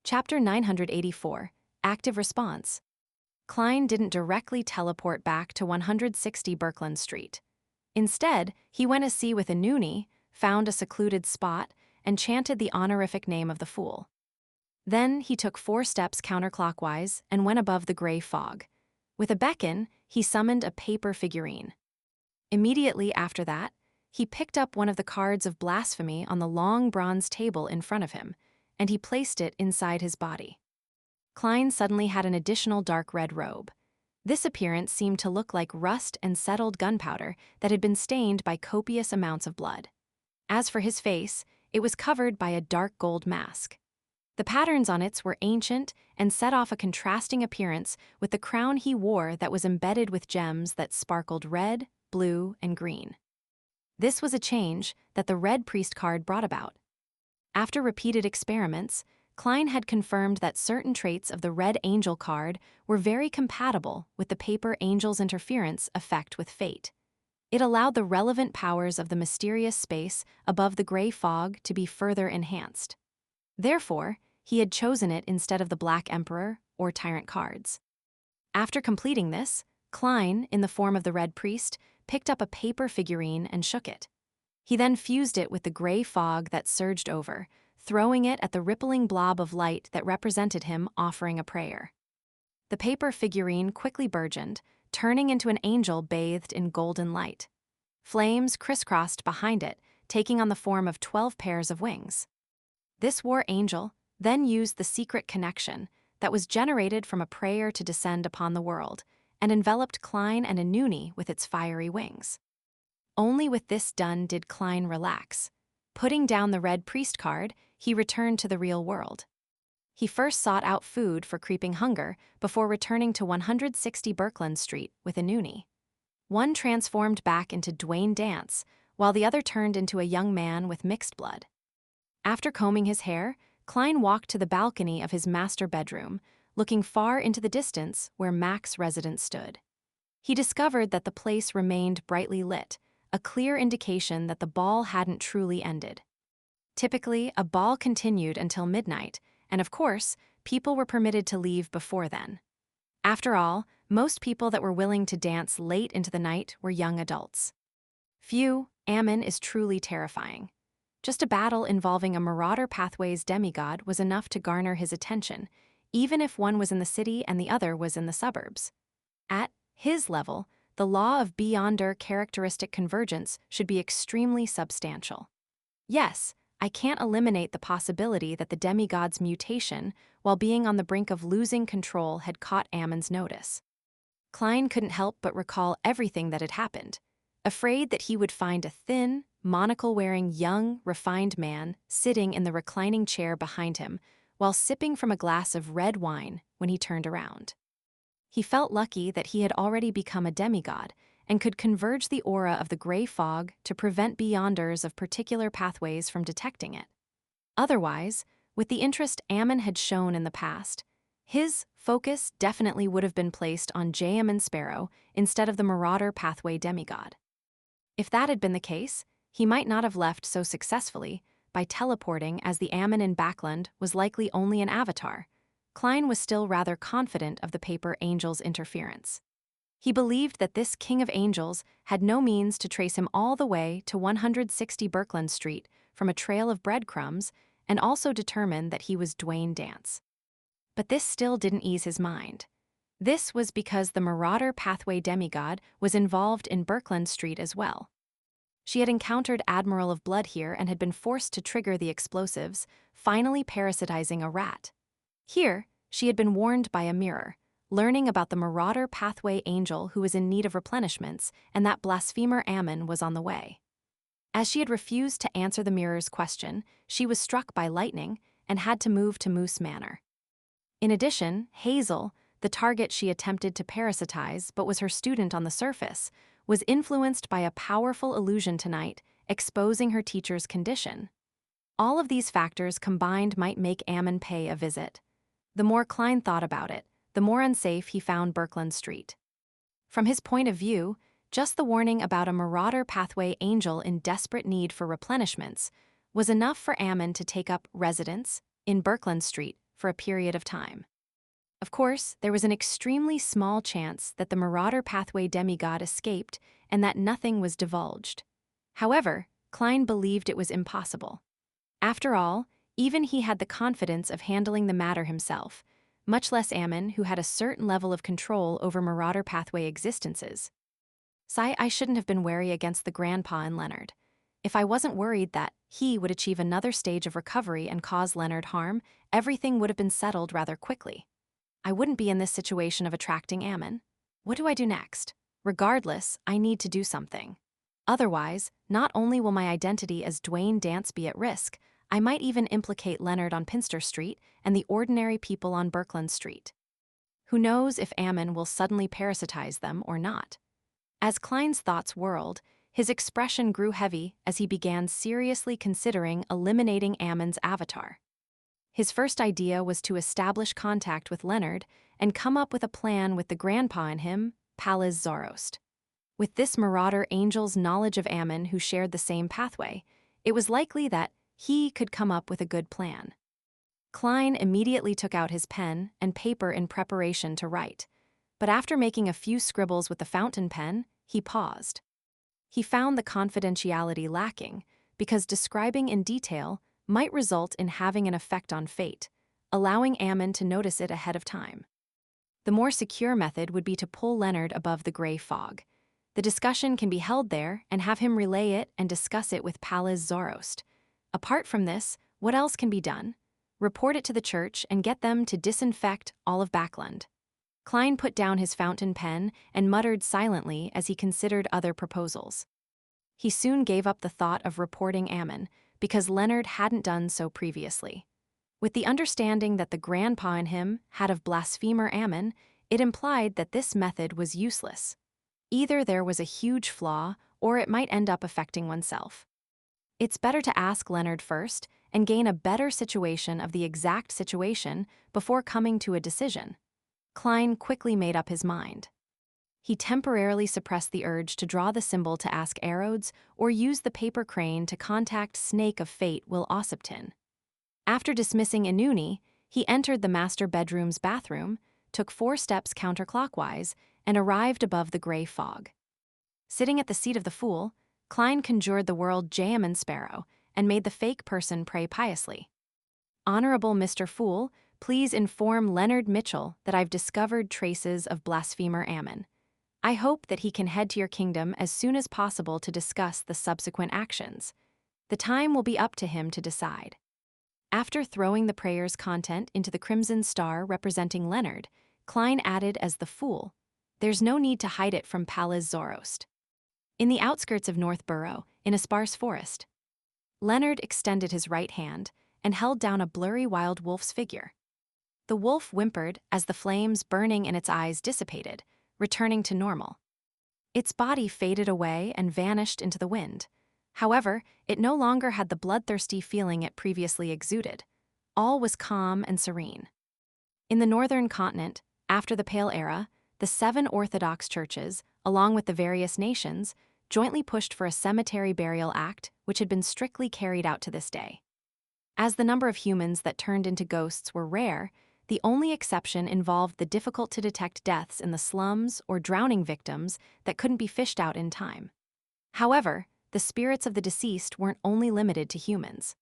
Chapter 984, Active Response. Klein didn't directly teleport back to 160 Birkeland Street. Instead, he went to sea with Inuni, found a secluded spot, and chanted the honorific name of the fool. Then he took 4 steps counterclockwise and went above the gray fog. With a beckon, he summoned a paper figurine. Immediately after that, he picked up one of the cards of blasphemy on the long bronze table in front of him, and he placed it inside his body. Klein suddenly had an additional dark red robe. This appearance seemed to look like rust and settled gunpowder that had been stained by copious amounts of blood. As for his face, it was covered by a dark gold mask. The patterns on it were ancient and set off a contrasting appearance with the crown he wore that was embedded with gems that sparkled red, blue, and green. This was a change that the Red Priest card brought about. After repeated experiments, Klein had confirmed that certain traits of the Red Angel card were very compatible with the Paper Angel's interference effect with fate. It allowed the relevant powers of the mysterious space above the gray fog to be further enhanced. Therefore, he had chosen it instead of the Black Emperor or Tyrant cards. After completing this, Klein, in the form of the Red Priest, picked up a paper figurine and shook it. He then fused it with the gray fog that surged over, throwing it at the rippling blob of light that represented him offering a prayer. The paper figurine quickly burgeoned, turning into an angel bathed in golden light. Flames crisscrossed behind it, taking on the form of 12 pairs of wings. This war angel then used the secret connection that was generated from a prayer to descend upon the world, and enveloped Klein and Inuni with its fiery wings. Only with this done did Klein relax. Putting down the Red Priest card, he returned to the real world. He first sought out food for creeping hunger before returning to 160 Birkeland Street with Inuni. One transformed back into Dwayne Dance, while the other turned into a young man with mixed blood. After combing his hair, Klein walked to the balcony of his master bedroom, looking far into the distance where Mac's residence stood. He discovered that the place remained brightly lit, a clear indication that the ball hadn't truly ended. Typically, a ball continued until midnight, and of course, people were permitted to leave before then. After all, most people that were willing to dance late into the night were young adults. Phew, Ammon is truly terrifying. Just a battle involving a Marauder Pathways demigod was enough to garner his attention, even if one was in the city and the other was in the suburbs. At his level, the law of Beyonder characteristic convergence should be extremely substantial. Yes, I can't eliminate the possibility that the demigod's mutation, while being on the brink of losing control, had caught Ammon's notice. Klein couldn't help but recall everything that had happened, afraid that he would find a thin, monocle-wearing young, refined man sitting in the reclining chair behind him while sipping from a glass of red wine when he turned around. He felt lucky that he had already become a demigod and could converge the aura of the gray fog to prevent Beyonders of particular pathways from detecting it. Otherwise, with the interest Ammon had shown in the past, his focus definitely would have been placed on Jayaman Sparrow instead of the Marauder Pathway demigod. If that had been the case, he might not have left so successfully by teleporting, as the Ammon in Backland was likely only an avatar. Klein was still rather confident of the Paper Angel's interference. He believed that this King of Angels had no means to trace him all the way to 160 Birkeland Street from a trail of breadcrumbs, and also determined that he was Dwayne Dance. But this still didn't ease his mind. This was because the Marauder Pathway demigod was involved in Birkeland Street as well. She had encountered Admiral of Blood here and had been forced to trigger the explosives, finally parasitizing a rat. Here, she had been warned by a mirror, learning about the Marauder Pathway Angel who was in need of replenishments and that blasphemer Ammon was on the way. As she had refused to answer the mirror's question, she was struck by lightning and had to move to Moose Manor. In addition, Hazel, the target she attempted to parasitize but was her student on the surface, was influenced by a powerful illusion tonight, exposing her teacher's condition. All of these factors combined might make Ammon pay a visit. The more Klein thought about it, the more unsafe he found Birkeland Street. From his point of view, just the warning about a Marauder Pathway Angel in desperate need for replenishments was enough for Ammon to take up residence in Birkeland Street for a period of time. Of course, there was an extremely small chance that the Marauder Pathway demigod escaped and that nothing was divulged. However, Klein believed it was impossible. After all, even he had the confidence of handling the matter himself, much less Ammon, who had a certain level of control over Marauder Pathway existences. I shouldn't have been wary against the grandpa and Leonard. If I wasn't worried that he would achieve another stage of recovery and cause Leonard harm, everything would have been settled rather quickly. I wouldn't be in this situation of attracting Ammon. What do I do next? Regardless, I need to do something. Otherwise, not only will my identity as Dwayne Dance be at risk, I might even implicate Leonard on Pinster Street and the ordinary people on Birkeland Street. Who knows if Ammon will suddenly parasitize them or not? As Klein's thoughts whirled, his expression grew heavy as he began seriously considering eliminating Ammon's avatar. His first idea was to establish contact with Leonard and come up with a plan with the grandpa in him, Pallas Zoroast. With this Marauder angel's knowledge of Ammon, who shared the same pathway, it was likely that he could come up with a good plan. Klein immediately took out his pen and paper in preparation to write, but after making a few scribbles with the fountain pen, he paused. He found the confidentiality lacking because describing in detail might result in having an effect on fate, allowing Ammon to notice it ahead of time. The more secure method would be to pull Leonard above the gray fog. The discussion can be held there and have him relay it and discuss it with Pallas Zoroast. Apart from this, what else can be done? Report it to the church and get them to disinfect all of Backland. Klein put down his fountain pen and muttered silently as he considered other proposals. He soon gave up the thought of reporting Ammon, because Leonard hadn't done so previously. With the understanding that the grandpa in him had of blasphemer Ammon, it implied that this method was useless. Either there was a huge flaw, or it might end up affecting oneself. It's better to ask Leonard first and gain a better situation of the exact situation before coming to a decision. Klein quickly made up his mind. He temporarily suppressed the urge to draw the symbol to ask Arodes or use the paper crane to contact Snake of Fate Will Ossipton. After dismissing Inuni, he entered the master bedroom's bathroom, took 4 steps counterclockwise, and arrived above the gray fog. Sitting at the seat of the fool, Klein conjured the world Jayaman Sparrow and made the fake person pray piously. Honorable Mr. Fool, please inform Leonard Mitchell that I've discovered traces of blasphemer Ammon. I hope that he can head to your kingdom as soon as possible to discuss the subsequent actions. The time will be up to him to decide. After throwing the prayer's content into the crimson star representing Leonard, Klein added as the fool, "There's no need to hide it from Pallas Zoroast." In the outskirts of Northborough, in a sparse forest, Leonard extended his right hand and held down a blurry wild wolf's figure. The wolf whimpered as the flames burning in its eyes dissipated, returning to normal. Its body faded away and vanished into the wind. However, it no longer had the bloodthirsty feeling it previously exuded. All was calm and serene. In the northern continent, after the Pale Era, the 7 Orthodox churches, along with the various nations, jointly pushed for a cemetery burial act which had been strictly carried out to this day. As the number of humans that turned into ghosts were rare, the only exception involved the difficult-to-detect deaths in the slums or drowning victims that couldn't be fished out in time. However, the spirits of the deceased weren't only limited to humans.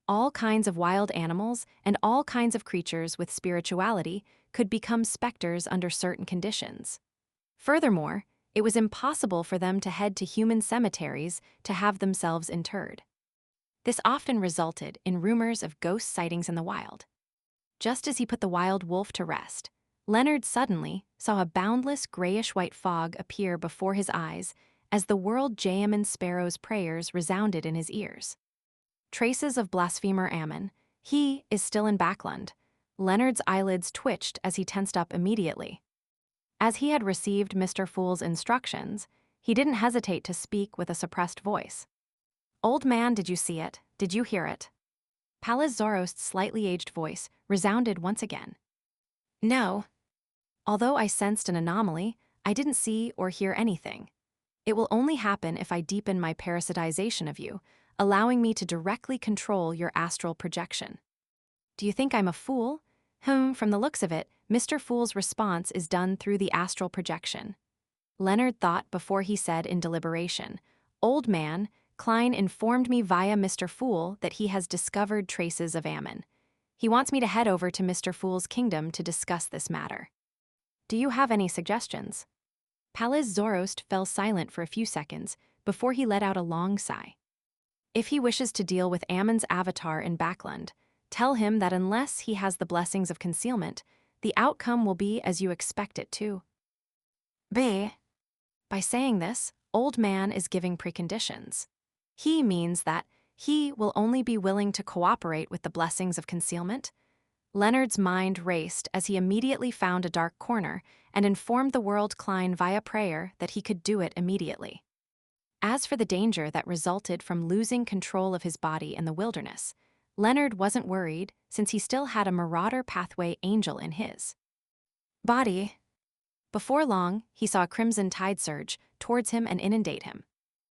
All kinds of wild animals and all kinds of creatures with spirituality could become specters under certain conditions. Furthermore, it was impossible for them to head to human cemeteries to have themselves interred. This often resulted in rumors of ghost sightings in the wild. Just as he put the wild wolf to rest, Leonard suddenly saw a boundless grayish-white fog appear before his eyes as the world Jayaman Sparrow's prayers resounded in his ears. Traces of blasphemer Ammon. He is still in Backland. Leonard's eyelids twitched as he tensed up immediately. As he had received Mr. Fool's instructions, he didn't hesitate to speak with a suppressed voice. "Old man, did you see it? Did you hear it?" Pallas Zoroast's slightly aged voice resounded once again. "No. Although I sensed an anomaly, I didn't see or hear anything. It will only happen if I deepen my parasitization of you, allowing me to directly control your astral projection. Do you think I'm a fool? From the looks of it, Mr. Fool's response is done through the astral projection. Leonard thought before he said in deliberation, "Old man, Klein informed me via Mr. Fool that he has discovered traces of Ammon. He wants me to head over to Mr. Fool's kingdom to discuss this matter. Do you have any suggestions?" Palace Zoroast fell silent for a few seconds before he let out a long sigh. "If he wishes to deal with Ammon's avatar in Backland, tell him that unless he has the blessings of concealment, the outcome will be as you expect it to be." By saying this, Old Man is giving preconditions. He means that he will only be willing to cooperate with the blessings of concealment. Leonard's mind raced as he immediately found a dark corner and informed the world Klein via prayer that he could do it immediately. As for the danger that resulted from losing control of his body in the wilderness, Leonard wasn't worried since he still had a Marauder Pathway angel in his body. Before long, he saw a crimson tide surge towards him and inundate him.